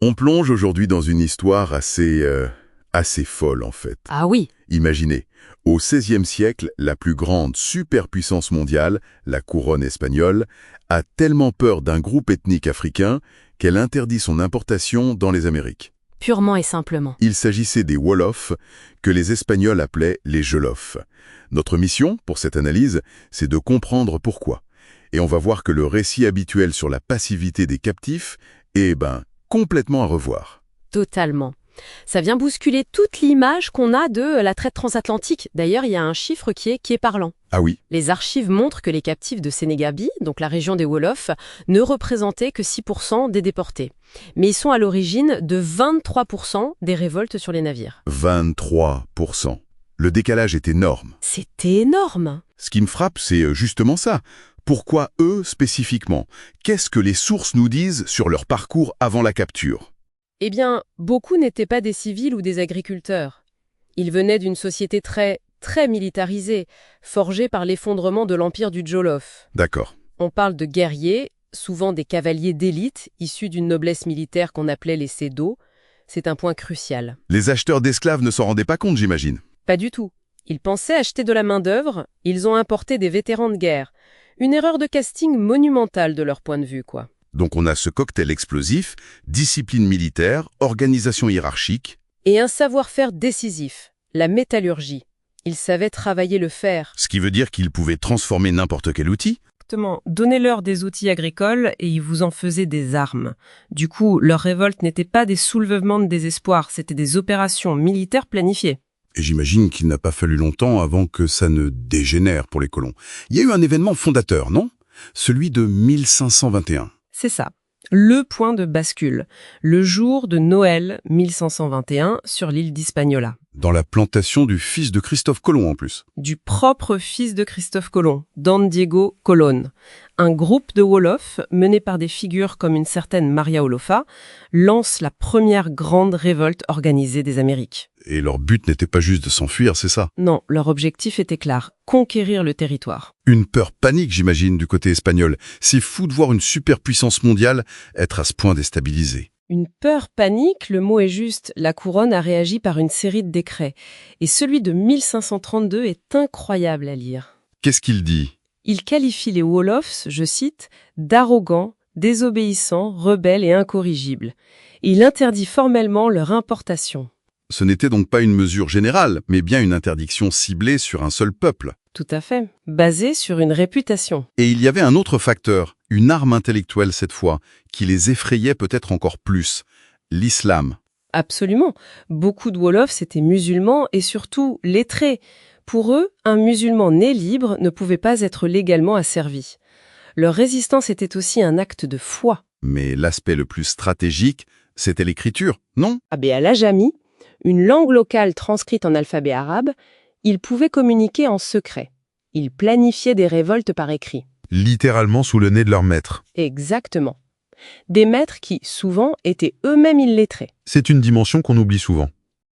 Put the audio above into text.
On plonge aujourd'hui dans une histoire assez folle en fait. Ah oui, Imaginez, au XVIe siècle, la plus grande superpuissance mondiale, la couronne espagnole, a tellement peur d'un groupe ethnique africain qu'elle interdit son importation dans les Amériques. purement et simplement. Il s'agissait des Wolofs, que les Espagnols appelaient les Jolofs. Notre mission, pour cette analyse, c'est de comprendre pourquoi. Et on va voir que le récit habituel sur la passivité des captifs est, complètement à revoir. Totalement. Ça vient bousculer toute l'image qu'on a de la traite transatlantique. D'ailleurs, il y a un chiffre qui est parlant. Ah oui, Les archives montrent que les captifs de Sénégambie, donc la région des Wolofs, ne représentaient que 6% des déportés. Mais ils sont à l'origine de 23% des révoltes sur les navires. 23%. Le décalage est énorme. C'est énorme! Ce qui me frappe, c'est justement ça. Pourquoi eux spécifiquement? Qu'est-ce que les sources nous disent sur leur parcours avant la capture? Eh bien, beaucoup n'étaient pas des civils ou des agriculteurs. Ils venaient d'une société très militarisée, forgée par l'effondrement de l'empire du Jolof. D'accord. On parle de guerriers, souvent des cavaliers d'élite, issus d'une noblesse militaire qu'on appelait les Sédos. C'est un point crucial. Les acheteurs d'esclaves ne s'en rendaient pas compte, j'imagine. Pas du tout. Ils pensaient acheter de la main-d'œuvre, ils ont importé des vétérans de guerre. Une erreur de casting monumentale de leur point de vue, quoi. Donc on a ce cocktail explosif, discipline militaire, organisation hiérarchique. Et un savoir-faire décisif, la métallurgie. Ils savaient travailler le fer. Ce qui veut dire qu'ils pouvaient transformer n'importe quel outil. Exactement. Donnez-leur des outils agricoles et ils vous en faisaient des armes. Du coup, leur révolte n'était pas des soulèvements de désespoir, c'était des opérations militaires planifiées. Et j'imagine qu'il n'a pas fallu longtemps avant que ça ne dégénère pour les colons. Il y a eu un événement fondateur, non? Celui de 1521. C'est ça. Le point de bascule. Le jour de Noël 1521 sur l'île d'Hispaniola. Dans la plantation du fils de Christophe Colomb en plus. Du propre fils de Christophe Colomb, Don Diego Colón. Un groupe de Wolofs, mené par des figures comme une certaine Maria Olofa, lance la première grande révolte organisée des Amériques. Et leur but n'était pas juste de s'enfuir, c'est ça? Non, leur objectif était clair, conquérir le territoire. Une peur panique, j'imagine, du côté espagnol. C'est fou de voir une superpuissance mondiale être à ce point déstabilisée. Une peur panique, le mot est juste, la couronne a réagi par une série de décrets. Et celui de 1532 est incroyable à lire. Qu'est-ce qu'il dit? Il qualifie les Wolofs, je cite, d'arrogants, désobéissants, rebelles et incorrigibles. Il interdit formellement leur importation. Ce n'était donc pas une mesure générale, mais bien une interdiction ciblée sur un seul peuple. Tout à fait. Basée sur une réputation. Et il y avait un autre facteur, une arme intellectuelle cette fois, qui les effrayait peut-être encore plus, l'islam. Absolument. Beaucoup de Wolofs étaient musulmans et surtout lettrés. Pour eux, un musulman né libre ne pouvait pas être légalement asservi. Leur résistance était aussi un acte de foi. Mais l'aspect le plus stratégique, c'était l'écriture, non? À l'ajami, une langue locale transcrite en alphabet arabe, ils pouvaient communiquer en secret. Ils planifiaient des révoltes par écrit. Littéralement sous le nez de leur maître. Exactement. Des maîtres qui, souvent, étaient eux-mêmes illettrés. C'est une dimension qu'on oublie souvent.